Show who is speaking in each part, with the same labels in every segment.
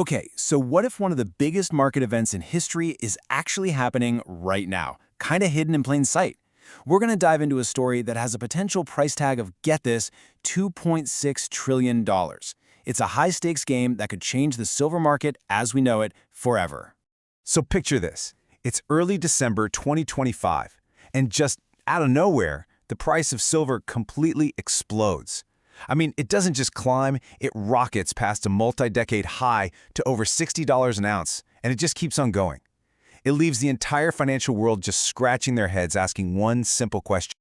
Speaker 1: Okay, so what if one of the biggest market events in history is actually happening right now, kind of hidden in plain sight? We're going to dive into a story that has a potential price tag of, get this, $2.6 trillion. It's a high-stakes game that could change the silver market as we know it forever.
Speaker 2: So picture this. It's early December 2025, and just out of nowhere, the price of silver completely explodes. I mean, it doesn't just climb, it rockets past a multi-decade high to over $60 an ounce, and it just keeps on going. It leaves the entire financial world just scratching their heads asking one simple question.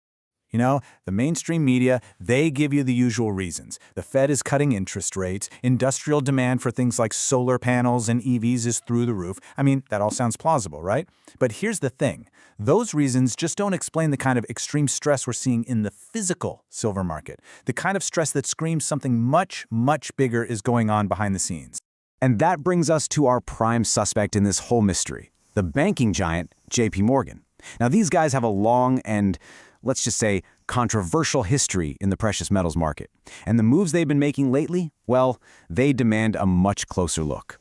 Speaker 1: You know, the mainstream media, they give you the usual reasons. The Fed is cutting interest rates, industrial demand for things like solar panels and EVs is through the roof. I mean, that all sounds plausible, right? But here's the thing. Those reasons just don't explain the kind of extreme stress we're seeing in the physical silver market, the kind of stress that screams something much, much bigger is going on behind the scenes.
Speaker 2: And that brings us to our prime suspect in this whole mystery, the banking giant, JPMorgan. Now, these guys have a long and, let's just say, controversial history in the precious metals market. And the moves they've been making lately, well, they demand a much closer look.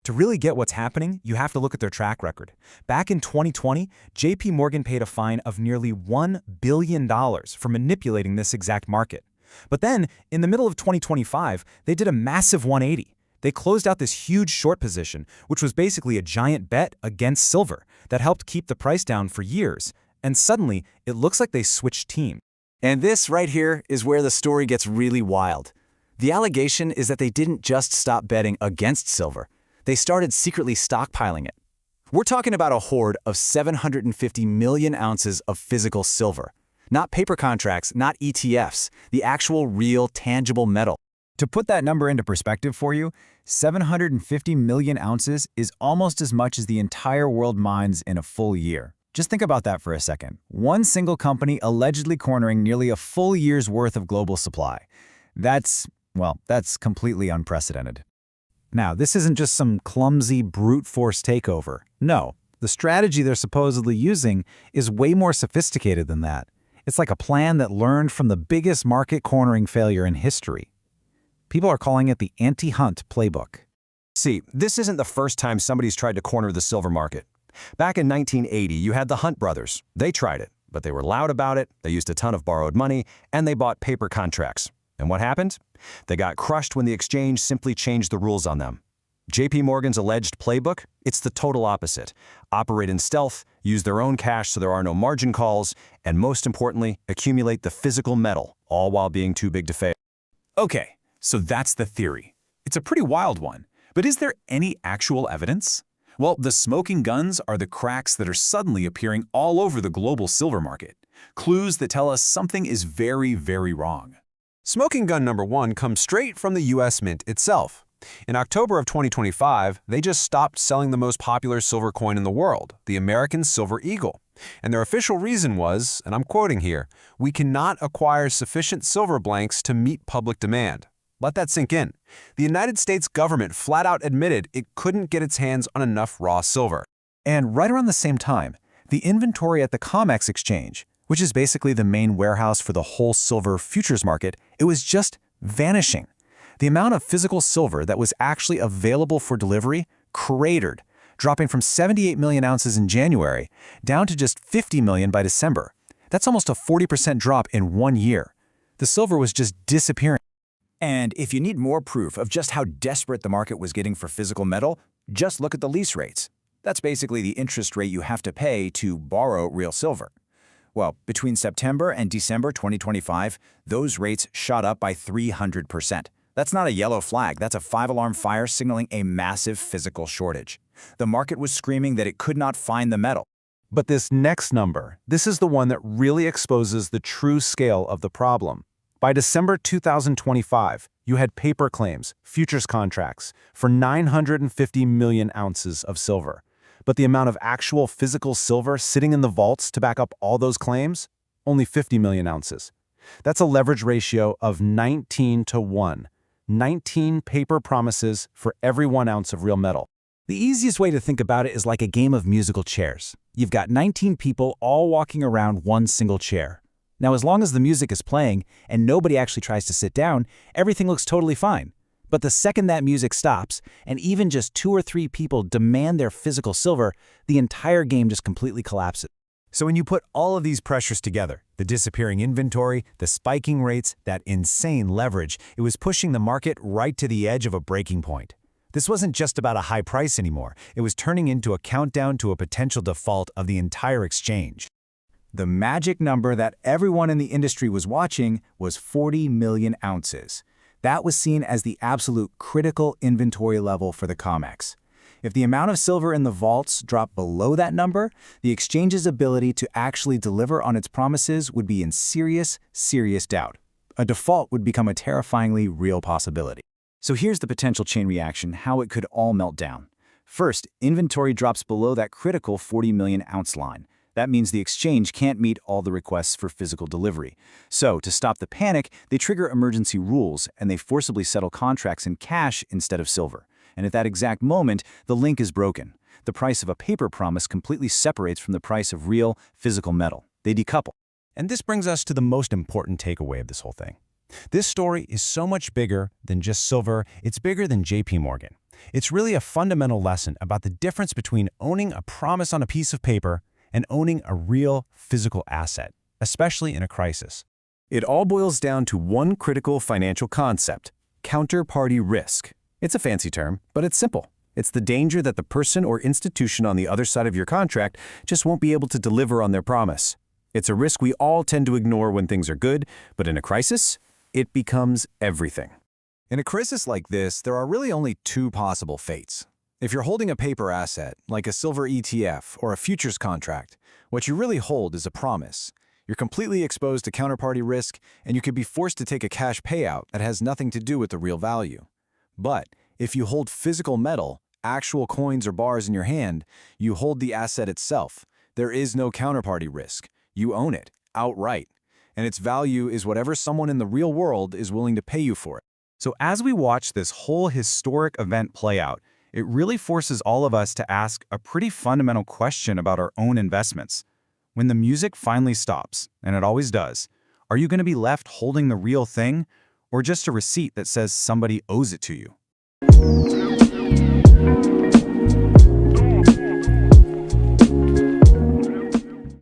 Speaker 3: To really get what's happening, you have to look at their track record. Back in 2020, JPMorgan paid a fine of nearly $1 billion for manipulating this exact market. But then, in the middle of 2025, they did a massive 180. They closed out this huge short position, which was basically a giant bet against silver that helped keep the price down for years. And suddenly, it looks like they switched teams.
Speaker 2: And this right here is where the story gets really wild. The allegation is that they didn't just stop betting against silver. They started secretly stockpiling it. We're talking about a hoard of 750 million ounces of physical silver. Not paper contracts, not ETFs, the actual real tangible metal.
Speaker 1: To put that number into perspective for you, 750 million ounces is almost as much as the entire world mines in a full year. Just think about that for a second. One single company allegedly cornering nearly a full year's worth of global supply. That's completely unprecedented. Now, this isn't just some clumsy brute force takeover. No, the strategy they're supposedly using is way more sophisticated than that. It's like a plan that learned from the biggest market cornering failure in history. People are calling it the anti-Hunt playbook.
Speaker 4: See, this isn't the first time somebody's tried to corner the silver market. Back in 1980, you had the Hunt brothers. They tried it, but they were loud about it, they used a ton of borrowed money, and they bought paper contracts. And what happened? They got crushed when the exchange simply changed the rules on them. JPMorgan's alleged playbook? It's the total opposite. Operate in stealth, use their own cash so there are no margin calls, and most importantly, accumulate the physical metal, all while being too big to fail.
Speaker 3: Okay, so that's the theory. It's a pretty wild one. But is there any actual evidence? Well, the smoking guns are the cracks that are suddenly appearing all over the global silver market. Clues that tell us something is very, very wrong.
Speaker 5: Smoking gun number one comes straight from the US Mint itself. In October of 2025, they just stopped selling the most popular silver coin in the world, the American Silver Eagle. And their official reason was, and I'm quoting here, "We cannot acquire sufficient silver blanks to meet public demand." Let that sink in. The United States government flat out admitted it couldn't get its hands on enough raw silver.
Speaker 1: And right around the same time, the inventory at the COMEX exchange, which is basically the main warehouse for the whole silver futures market, it was just vanishing. The amount of physical silver that was actually available for delivery cratered, dropping from 78 million ounces in January down to just 50 million by December. That's almost a 40% drop in 1 year. The silver was just disappearing. And if you need more proof of just how desperate the market was getting for physical metal, just look at the lease rates. That's basically the interest rate you have to pay to borrow real silver. Well, between September and December 2025, those rates shot up by 300%. That's not a yellow flag, that's a 5-alarm fire signaling a massive physical shortage. The market was screaming that it could not find the metal.
Speaker 5: But this next number, this is the one that really exposes the true scale of the problem. By December 2025, you had paper claims, futures contracts, for 950 million ounces of silver. But the amount of actual physical silver sitting in the vaults to back up all those claims? Only 50 million ounces. That's a leverage ratio of 19 to 1. 19 paper promises for every 1 ounce of real metal.
Speaker 1: The easiest way to think about it is like a game of musical chairs. You've got 19 people all walking around one single chair. Now, as long as the music is playing and nobody actually tries to sit down, everything looks totally fine.
Speaker 3: But the second that music stops, and even just 2 or 3 people demand their physical silver, the entire game just completely collapses.
Speaker 2: So when you put all of these pressures together, the disappearing inventory, the spiking rates, that insane leverage, it was pushing the market right to the edge of a breaking point. This wasn't just about a high price anymore. It was turning into a countdown to a potential default of the entire exchange.
Speaker 1: The magic number that everyone in the industry was watching was 40 million ounces. That was seen as the absolute critical inventory level for the COMEX. If the amount of silver in the vaults dropped below that number, the exchange's ability to actually deliver on its promises would be in serious, serious doubt. A default would become a terrifyingly real possibility. So here's the potential chain reaction, how it could all melt down. First, inventory drops below that critical 40 million ounce line. That means the exchange can't meet all the requests for physical delivery. So, to stop the panic, they trigger emergency rules and they forcibly settle contracts in cash instead of silver. And at that exact moment, the link is broken. The price of a paper promise completely separates from the price of real, physical metal. They decouple.
Speaker 2: And this brings us to the most important takeaway of this whole thing. This story is so much bigger than just silver, it's bigger than JPMorgan. It's really a fundamental lesson about the difference between owning a promise on a piece of paper and owning a real physical asset, especially in a crisis.
Speaker 1: It all boils down to one critical financial concept: counterparty risk. It's a fancy term, but it's simple. It's the danger that the person or institution on the other side of your contract just won't be able to deliver on their promise. It's a risk we all tend to ignore when things are good, but in a crisis, it becomes everything.
Speaker 2: In a crisis like this, there are really only 2 possible fates. If you're holding a paper asset, like a silver ETF or a futures contract, what you really hold is a promise. You're completely exposed to counterparty risk, and you could be forced to take a cash payout that has nothing to do with the real value. But if you hold physical metal, actual coins or bars in your hand, you hold the asset itself. There is no counterparty risk. You own it, outright. And its value is whatever someone in the real world is willing to pay you for it.
Speaker 3: So as we watch this whole historic event play out, it really forces all of us to ask a pretty fundamental question about our own investments. When the music finally stops, and it always does, are you going to be left holding the real thing, or just a receipt that says somebody owes it to you?